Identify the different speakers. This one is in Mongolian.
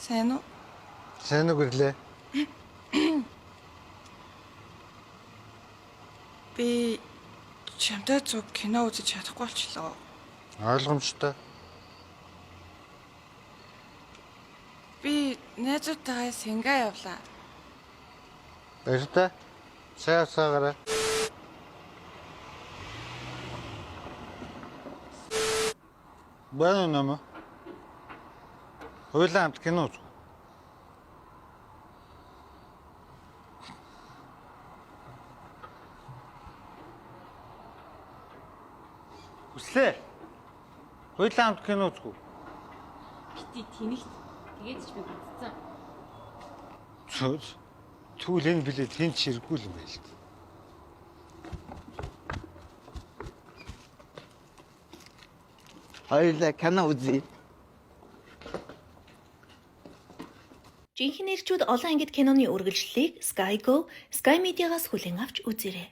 Speaker 1: Сайн уу?
Speaker 2: Сайн уу гэрлээ.
Speaker 1: Би чамтай зүг кино үзэж чадахгүй болчлоо.
Speaker 2: Ойлгомжтой.
Speaker 1: Би найзуудтайгаа Сингапур явлаа.
Speaker 2: Баяртай. Сайн усаагаарай. Байна уу нама? Хойлоо хамт кино үз. Хүслээ. Хойлоо хамт кино үзгүй.
Speaker 3: Бити тэнэгт тэгээд ч би бодсон.
Speaker 2: Цөөс. Түүл энэ билет хин ч хэрэггүй юм байл.
Speaker 4: Хоёулаа кино үзье.
Speaker 5: Жинхэнэ эрчүүд олон ангид киноны үргэлжлэлийг Sky Go, Sky Media-гаас хүлээн авч үзээрэй.